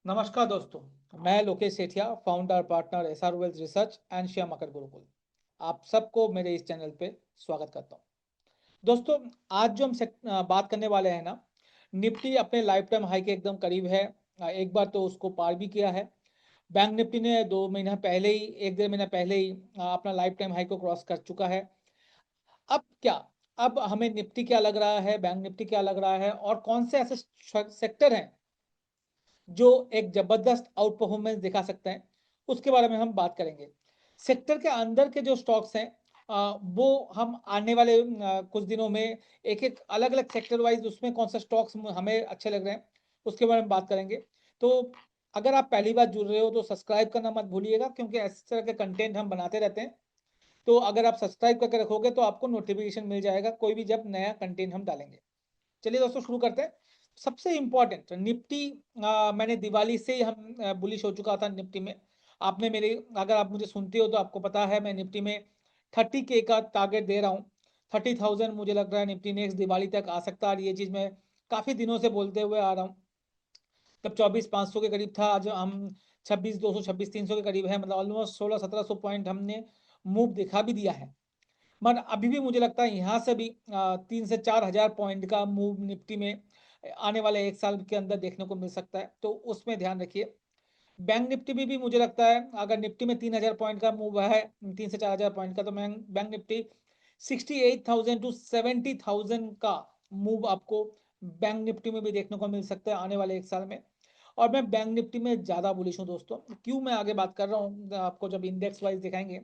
नमस्कार दोस्तों। मैं Lokesh Sethia, founder partner SR wealth research and Shyam Makar Gurukul. आप सबको मेरे इस चैनल पे स्वागत करता हूँ। दोस्तों, आज जो हम बात करने वाले हैं ना, निफ्टी अपने लाइफ टाइम हाई के एकदम करीब है। एक बार तो उसको पार भी किया है। बैंक निफ्टी ने 2 महीना पहले ही, 1 1.5 महीना पहले ही अपना लाइफ टाइम हाई को क्रॉस कर चुका है। अब क्या, अब हमें निफ्टी क्या लग रहा है, बैंक निफ्टी क्या लग रहा है, और कौन से ऐसे सेक्टर हैं जो एक जबरदस्त आउट परफॉर्मेंस दिखा सकते हैं, उसके बारे में हम बात करेंगे। सेक्टर के अंदर के जो स्टॉक्स हैं, वो हम आने वाले कुछ दिनों में एक एक अलग अलग सेक्टर वाइज उसमें कौन सा स्टॉक्स हमें अच्छे लग रहे हैं, उसके बारे में बात करेंगे। तो अगर आप पहली बार जुड़ रहे हो तो सब्सक्राइब करना मत भूलिएगा, क्योंकि इस तरह के कंटेंट हम बनाते रहते हैं। तो अगर आप सब्सक्राइब करके रखोगे तो आपको नोटिफिकेशन मिल जाएगा कोई भी जब नया कंटेंट हम डालेंगे। चलिए दोस्तों, शुरू करते हैं। सबसे इंपॉर्टेंट निफ्टी, मैंने दिवाली से ही हम बुलिश हो चुका था निफ्टी में। आपने मेरे, अगर आप मुझे सुनते हो तो आपको पता है मैं निफ्टी में 30K का टारगेट दे रहा हूँ। 30,000 मुझे लग रहा है निफ्टी नेक्स्ट दिवाली तक आ सकता है, और ये चीज़ मैं काफ़ी दिनों से बोलते हुए आ रहा हूँ। तब 24,500 के करीब था, आज हम 26,200 26,300 के करीब है, मतलब ऑलमोस्ट 1600-1700 पॉइंट हमने मूव दिखा भी दिया है। मगर अभी भी मुझे लगता है यहाँ से भी 3 से 4 हज़ार पॉइंट का मूव निफ्टी में आने वाले एक साल के अंदर देखने को मिल सकता है, तो उसमें ध्यान रखिए। बैंक निफ्टी में भी मुझे लगता है अगर निफ्टी में 3 हज़ार पॉइंट का मूव है, 3 से 4 हज़ार पॉइंट का, तो बैंक निफ्टी 68,000 टू 70,000 का मूव आपको बैंक निफ्टी में भी देखने को मिल सकता है आने वाले एक साल में। और मैं बैंक निफ्टी में ज़्यादा बुलिश हूँ दोस्तों। क्यों मैं आगे बात कर रहा हूँ, आपको जब इंडेक्स वाइज दिखाएंगे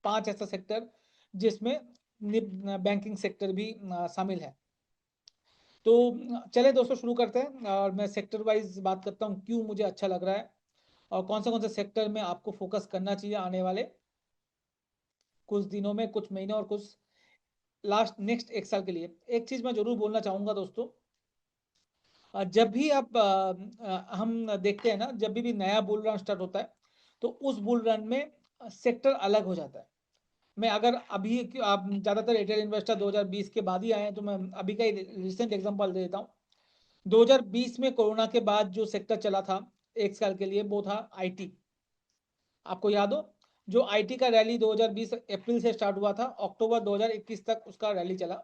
5 ऐसा सेक्टर जिसमें बैंकिंग सेक्टर भी शामिल है। तो चले दोस्तों, शुरू करते हैं और मैं सेक्टर वाइज बात करता हूँ क्यों मुझे अच्छा लग रहा है और कौन से सेक्टर में आपको फोकस करना चाहिए आने वाले कुछ दिनों में, कुछ महीनों और कुछ लास्ट नेक्स्ट एक साल के लिए। एक चीज़ मैं जरूर बोलना चाहूँगा दोस्तों, जब भी आप हम देखते हैं ना, जब भी नया बुल रन स्टार्ट होता है तो उस बुल रन में सेक्टर अलग हो जाता है। मैं अगर अभी आप ज़्यादातर रिटेल इन्वेस्टर 2020 के बाद ही आए हैं, तो मैं अभी का रिसेंट एग्जांपल दे देता हूँ। 2020 में कोरोना के बाद जो सेक्टर चला था एक साल के लिए, वो था आईटी। आपको याद हो, जो आईटी का रैली 2020 अप्रैल से स्टार्ट हुआ था, अक्टूबर 2021 तक उसका रैली चला।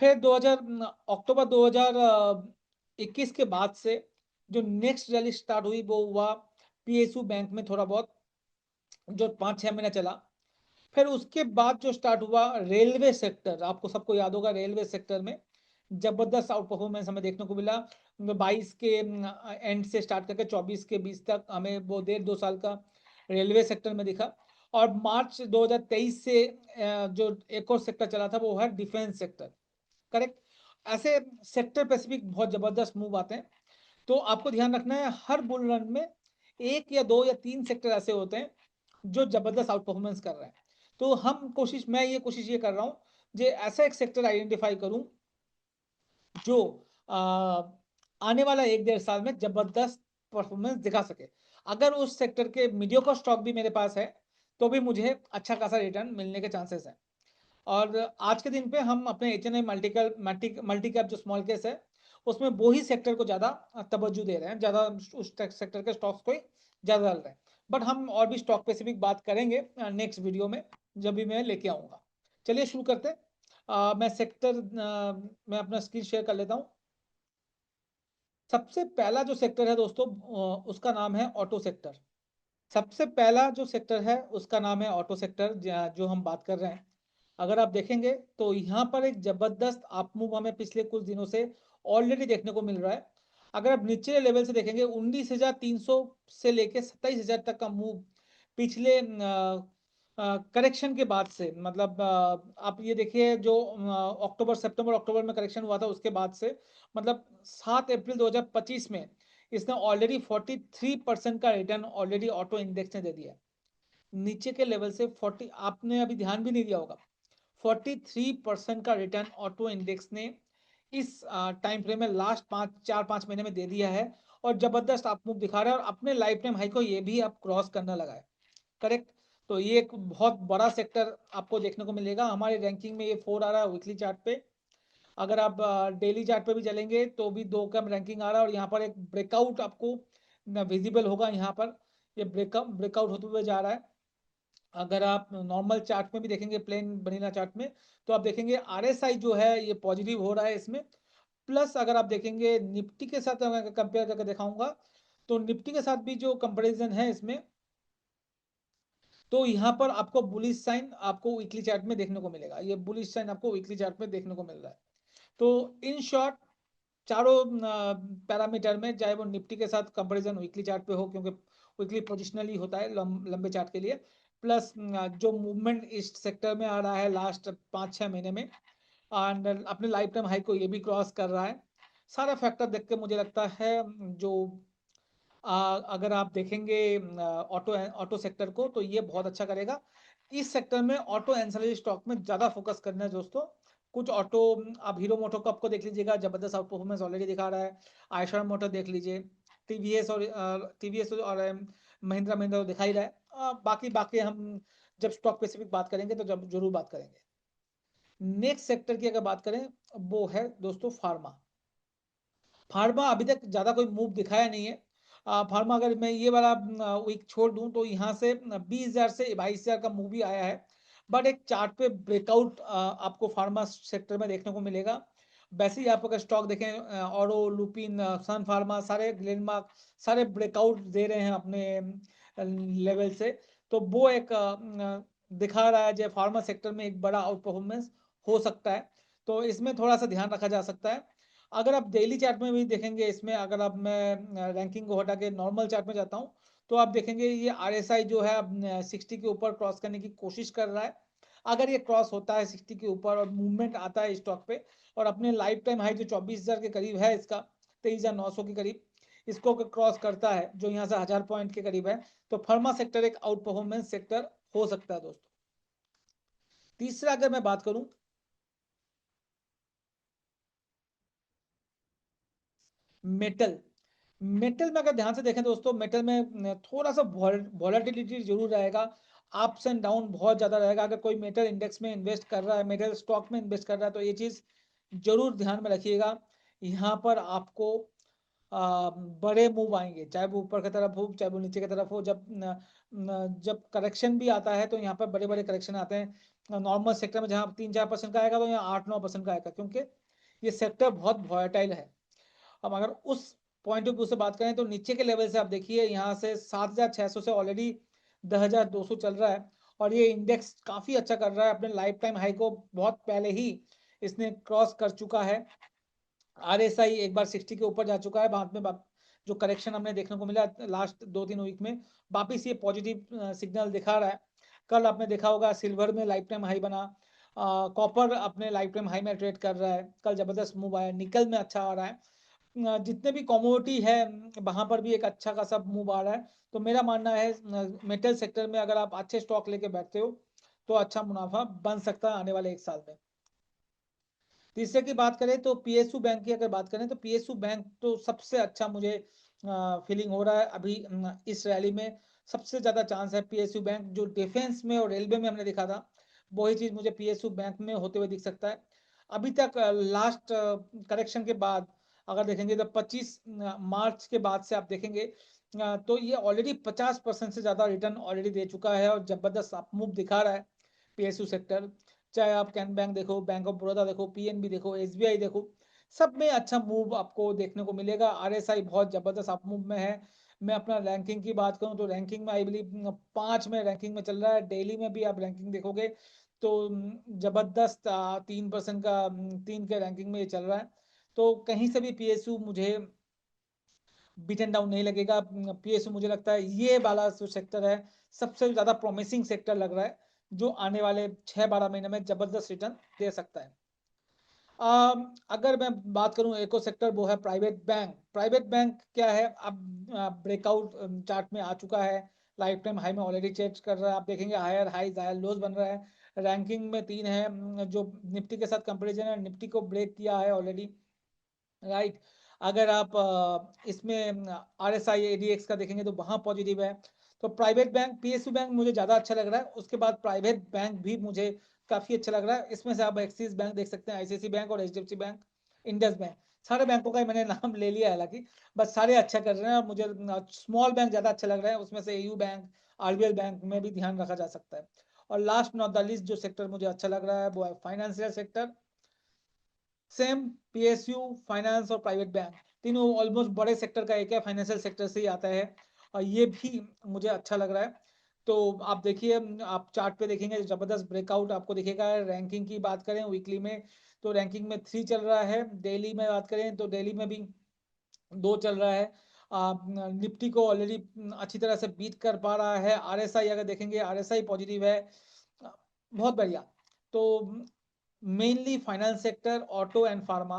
फिर 2000 अक्टूबर 2021 के बाद से जो नेक्स्ट रैली स्टार्ट हुई वो हुआ पीएसयू बैंक में, थोड़ा बहुत जो 5 6 महीना चला। फिर उसके बाद जो स्टार्ट हुआ रेलवे सेक्टर, आपको सबको याद होगा, रेलवे सेक्टर में जबरदस्त आउट परफॉर्मेंस हमें देखने को मिला। 22 के एंड से स्टार्ट करके 24 के बीच तक हमें वो 1.5 2 साल का रेलवे सेक्टर में दिखा। और मार्च 2023 से जो एक और सेक्टर चला था वो है डिफेंस सेक्टर। करेक्ट। ऐसे सेक्टर स्पेसिफिक बहुत जबरदस्त मूव आते हैं। तो आपको ध्यान रखना है, हर बुल रन में एक या दो या तीन सेक्टर ऐसे होते हैं जो जबरदस्त आउट परफॉर्मेंस कर रहे हैं। तो मैं ये कोशिश ये कर रहा हूँ जो ऐसा एक सेक्टर आइडेंटिफाई करूं जो आ, आने वाला 1 1.5 साल में जबरदस्त परफॉर्मेंस दिखा सके। अगर उस सेक्टर के मीडियोकर स्टॉक भी मेरे पास है तो भी मुझे अच्छा खासा रिटर्न मिलने के चांसेस है। और आज के दिन पे हम अपने HNI मल्टी कैप जो स्मॉल केस है, उसमें वो ही सेक्टर को ज़्यादा तवज्जो दे रहे हैं, ज़्यादा उस सेक्टर के स्टॉक्स को ही ज़्यादा डाल रहे हैं। बट हम और भी स्टॉक स्पेसिफिक बात करेंगे नेक्स्ट वीडियो में, जब भी मैं लेके आऊँगा। चलिए शुरू करते हैं। मैं अपना स्क्रीन शेयर कर लेता हूँ। सबसे पहला जो सेक्टर है दोस्तों, उसका नाम है ऑटो सेक्टर। सबसे पहला जो सेक्टर है उसका नाम है ऑटो सेक्टर, जो हम बात कर रहे हैं। अगर आप देखेंगे तो यहाँ पर एक जबरदस्त अप मूव हमें पिछले कुछ दिनों से ऑलरेडी देखने को मिल रहा है। अगर आप नीचे लेवल से देखेंगे 19,300 से लेके 27,000 तक का मूव पिछले करेक्शन के बाद से, मतलब आप ये देखिए जो सितंबर अक्टूबर में करेक्शन हुआ था उसके बाद से, मतलब 7 अप्रैल 2025 में इसने ऑलरेडी 43% का रिटर्न ऑलरेडी ऑटो इंडेक्स ने दे दिया। नीचे के लेवल से 40, आपने अभी ध्यान भी नहीं दिया होगा, 43% का रिटर्न ऑटो इंडेक्स ने इस टाइम फ्रेम में लास्ट 4 5 महीने में दे दिया है। और जबरदस्त आप मूव दिखा रहा है और अपने लाइफ टाइम हाई को ये भी आप क्रॉस करने लगा है। करेक्ट। तो ये एक बहुत बड़ा सेक्टर आपको देखने को मिलेगा। हमारे रैंकिंग में ये 4 आ रहा है वीकली चार्ट पे। अगर आप डेली चार्ट पे भी चलेंगे तो भी 2 कम रैंकिंग आ रहा है, और यहाँ पर एक ब्रेकआउट आपको विजिबल होगा यहाँ पर, ये ब्रेकआउट होते हुए जा रहा है। अगर आप नॉर्मल चार्ट में भी देखेंगे, प्लेन वनीला चार्ट में, तो आप देखेंगे आरएसआई जो है ये पॉजिटिव हो रहा है इसमें। प्लस अगर आप देखेंगे निफ्टी के साथ अगर कंपेयर करके दिखाऊंगा, तो निफ्टी के साथ भी जो कंपैरिजन है इसमें, तो यहाँ पर आपको बुलिश साइन आपको वीकली चार्ट में देखने को मिलेगा, ये बुलिश साइन आपको वीकली चार्ट में देखने को मिल रहा है। तो इन शॉर्ट चारों पैरामीटर में, चाहे वो निफ्टी के साथ कंपैरिजन वीकली चार्ट पे हो, क्योंकि वीकली पोजिशनली होता है लंबे चार्ट के लिए, प्लस जो मूवमेंट इस सेक्टर में आ रहा है लास्ट 5-6 महीने में, एंड अपने लाइफ टाइम हाई को ये भी क्रॉस कर रहा है, सारा फैक्टर देख के मुझे लगता है जो अगर आप देखेंगे ऑटो ऑटो सेक्टर को, तो ये बहुत अच्छा करेगा। इस सेक्टर में ऑटो एंसिलरी स्टॉक में ज्यादा फोकस करना है दोस्तों। कुछ ऑटो, आप हीरो मोटो कप को देख लीजिएगा, जबरदस्त आउट परफॉर्मेंस ऑलरेडी दिखा रहा है। आयशर मोटर देख लीजिए, टीवीएस और महिंद्रा महिंद्रा तो दिखा ही रहा है। बाकी बाकी हम जब स्टॉक स्पेसिफिक बात करेंगे तो जब जरूर बात करेंगे। नेक्स्ट सेक्टर की अगर बात करें, वो है दोस्तों फार्मा। फार्मा अभी तक ज्यादा कोई मूव दिखाया नहीं है। फार्मा अगर मैं ये वाला वीक छोड़ दूं, तो यहाँ से 20,000 से 22,000 का मूव भी आया है, बट एक चार्ट पे ब्रेकआउट आपको फार्मा सेक्टर में देखने को मिलेगा। वैसे ही आप अगर स्टॉक देखें, ऑरो, लुपिन, सन फार्मा, सारे ग्लेनमार्क, सारे ब्रेकआउट दे रहे हैं अपने लेवल से, तो वो एक दिखा रहा है जो फार्मा सेक्टर में एक बड़ा आउट परफॉर्मेंस हो सकता है। तो इसमें थोड़ा सा ध्यान रखा जा सकता है। अगर आप डेली चार्ट में भी देखेंगे, इसमें अगर आप, मैं रैंकिंग को हटा के नॉर्मल चार्ट में जाता हूँ, तो आप देखेंगे ये आरएसआई जो है अब 60 के ऊपर क्रॉस करने की कोशिश कर रहा है। अगर ये क्रॉस होता है 60 के ऊपर और मूवमेंट आता है स्टॉक पे, और अपने लाइफ टाइम हाई जो 24,000 के करीब है इसका, 23,900 के करीब, इसको क्रॉस करता है जो यहाँ से 1000 पॉइंट के करीब है, तो फार्मा सेक्टर एक आउट परफॉर्मेंस सेक्टर हो सकता है दोस्तों। तीसरा अगर मैं बात करूं, मेटल। मेटल में अगर ध्यान से देखें दोस्तों, मेटल में थोड़ा सा वॉलेटिलिटी जरूर रहेगा, अप्स एंड डाउन बहुत ज्यादा रहेगा। अगर कोई मेटल इंडेक्स में इन्वेस्ट कर रहा है, मेटल स्टॉक में इन्वेस्ट कर रहा है, तो ये चीज जरूर ध्यान में रखिएगा। यहाँ पर आपको बड़े मूव आएंगे, चाहे वो ऊपर की तरफ हो चाहे वो नीचे की तरफ हो। जब करेक्शन भी आता है, तो यहाँ पर बड़े बड़े करेक्शन आते हैं। नॉर्मल सेक्टर में जहाँ 3-4% का आएगा, तो यहाँ 8-9% का आएगा, क्योंकि ये सेक्टर बहुत वॉलेटाइल है। अब अगर उस पॉइंट ऑफ व्यू से बात करें, तो नीचे के लेवल से आप देखिए, यहाँ से 7,600 से ऑलरेडी 10,200 चल रहा है, और ये इंडेक्स काफी अच्छा कर रहा है, अपने लाइफ टाइम हाई को बहुत पहले ही इसने क्रॉस कर चुका है। आरएसआई एक बार 60 के ऊपर जा चुका है, बाद में जो करेक्शन हमने देखने को मिला लास्ट 2-3 वीक में, वापिस ये पॉजिटिव सिग्नल दिखा रहा है। कल आपने देखा होगा सिल्वर में लाइफ टाइम हाई बना, कॉपर अपने लाइफ टाइम हाई में ट्रेड कर रहा है, कल जबरदस्त मूव आया, निकल में अच्छा आ रहा है। जितने भी कमोडिटी है वहां पर भी एक अच्छा खासा मूव आ रहा है। तो मेरा मानना है मेटल सेक्टर में अगर आप अच्छे स्टॉक लेके बैठते हो, तो अच्छा मुनाफा बन सकता है आने वाले एक साल में। तीसरे की बात करें, तो पीएसयू बैंक की अगर बात करें, तो पीएसयू बैंक तो सबसे अच्छा मुझे फीलिंग हो रहा है अभी इस रैली में। सबसे ज्यादा चांस है पीएसयू बैंक, जो डिफेंस में और रेलवे में हमने देखा था, वही चीज मुझे पीएसयू बैंक में होते हुए दिख सकता है। अभी तक लास्ट करेक्शन के बाद अगर देखेंगे, तो 25 मार्च के बाद से आप देखेंगे, तो ये ऑलरेडी 50% से ज्यादा रिटर्न ऑलरेडी दे चुका है, और जबरदस्त अप मूव दिखा रहा है पीएसयू सेक्टर। चाहे आप कैन बैंक देखो, बैंक ऑफ बड़ौदा देखो, पीएनबी देखो, एसबीआई देखो, सब में अच्छा मूव आपको देखने को मिलेगा। आरएसआई बहुत जबरदस्त अप मूव में है। मैं अपना रैंकिंग की बात करूं, तो रैंकिंग में आई बिलीव 5 में रैंकिंग में चल रहा है। डेली में भी आप रैंकिंग देखोगे, तो जबरदस्त 3% का 3 के रैंकिंग में ये चल रहा है। तो कहीं से भी पीएसयू मुझे बीटन डाउन नहीं लगेगा। पीएसयू मुझे लगता है ये वाला जो सेक्टर है, सबसे ज्यादा प्रोमिसिंग सेक्टर लग रहा है, जो आने वाले 6-12 महीने में जबरदस्त रिटर्न दे सकता है। अगर मैं बात करूं एको सेक्टर, वो है प्राइवेट बैंक। प्राइवेट बैंक क्या है, अब ब्रेकआउट चार्ट में आ चुका है, लाइफ टाइम हाई में ऑलरेडी चेक कर रहा है। आप देखेंगे हायर हाई हायर लोज बन रहा है, रैंकिंग में 3 है। जो निफ्टी के साथ कंपेरिजन है, निफ्टी को ब्रेक किया है ऑलरेडी, राइट। अगर आप इसमें आरएसआई एडीएक्स का देखेंगे, तो वहां पॉजिटिव है। तो प्राइवेट बैंक, पीएसयू बैंक मुझे ज्यादा अच्छा लग रहा है, उसके बाद प्राइवेट बैंक भी मुझे काफी अच्छा लग रहा है। इसमें से आप एक्सिस बैंक देख सकते हैं, आईसीआईसी बैंक और एचडीएफसी बैंक, इंडस बैंक, सारे बैंकों का ही मैंने नाम ले लिया हालांकि, बस सारे अच्छा कर रहे हैं और मुझे स्मॉल बैंक ज़्यादा अच्छा लग रहा है, उसमें से एयू बैंक, आरबीएल बैंक में भी ध्यान रखा जा सकता है। और लास्ट नॉट द लीस्ट जो सेक्टर मुझे अच्छा लग रहा है वो है financial sector. Same PSU, finance और प्राइवेट बैंक, तीनों ऑलमोस्ट बड़े सेक्टर का एक है, फाइनेंशियल सेक्टर से ही आता है और ये भी मुझे अच्छा लग रहा है। तो आप देखिए, आप चार्ट पे देखेंगे जबरदस्त ब्रेकआउट आपको दिखेगा। रैंकिंग की बात करें वीकली में तो रैंकिंग में 3 चल रहा है, डेली में बात करें तो डेली में भी 2 चल रहा है। निफ्टी को ऑलरेडी अच्छी तरह से बीट कर पा रहा है। आरएसआई अगर देखेंगे आरएसआई पॉजिटिव है, बहुत बढ़िया। तो mainly finance sector, auto and pharma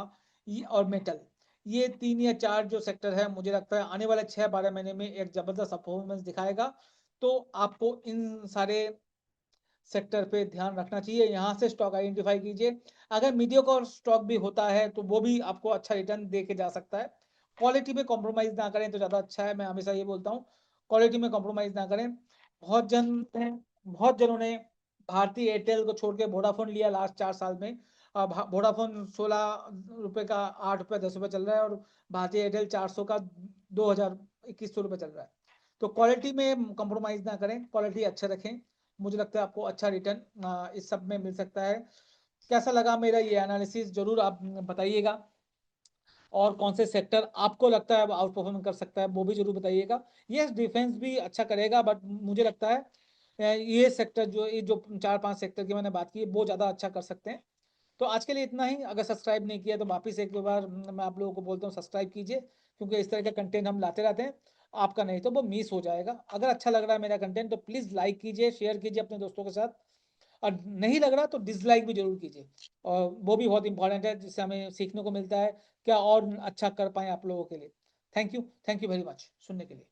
और मेटल, ये 3 या 4 जो सेक्टर है मुझे लगता है आने वाले 6-12 महीने में एक जबरदस्त परफॉर्मेंस दिखाएगा। तो आपको इन सारे सेक्टर पे ध्यान रखना चाहिए, यहाँ से स्टॉक आइडेंटिफाई कीजिए। अगर मीडियोकर स्टॉक भी होता है तो वो भी आपको अच्छा रिटर्न दे के जा सकता है। क्वालिटी में कॉम्प्रोमाइज ना करें तो ज़्यादा अच्छा है, मैं हमेशा ये बोलता हूँ, क्वालिटी में कॉम्प्रोमाइज ना करें। बहुत जनों ने भारतीय एयरटेल को छोड़ के वोडाफोन लिया लास्ट 4 साल में। वोडाफोन 16 रुपए का 8 रुपए 10 रुपए चल रहा है और भारतीय एयरटेल 400 का 2,000 2100 रुपए चल रहा है। तो क्वालिटी में कॉम्प्रोमाइज ना करें, क्वालिटी अच्छा रखें, मुझे लगता है आपको अच्छा रिटर्न इस सब में मिल सकता है। कैसा लगा मेरा ये एनालिसिस जरूर आप बताइएगा, और कौन से सेक्टर आपको लगता है आउट परफॉर्म कर सकता है वो भी जरूर बताइएगा। यस, डिफेंस भी अच्छा करेगा बट मुझे लगता है ये सेक्टर जो 4-5 सेक्टर की मैंने बात की वो ज़्यादा अच्छा कर सकते हैं। तो आज के लिए इतना ही। अगर सब्सक्राइब नहीं किया तो वापिस एक बार मैं आप लोगों को बोलता हूँ सब्सक्राइब कीजिए, क्योंकि इस तरह का कंटेंट हम लाते रहते हैं। आपका नहीं तो वो मिस हो जाएगा। अगर अच्छा लग रहा है मेरा कंटेंट तो प्लीज़ लाइक कीजिए, शेयर कीजिए अपने दोस्तों के साथ, और नहीं लग रहा तो डिसलाइक भी जरूर कीजिए। और वो भी बहुत इंपॉर्टेंट है, जिससे हमें सीखने को मिलता है क्या और अच्छा कर पाए आप लोगों के लिए। थैंक यू वेरी मच सुनने के लिए।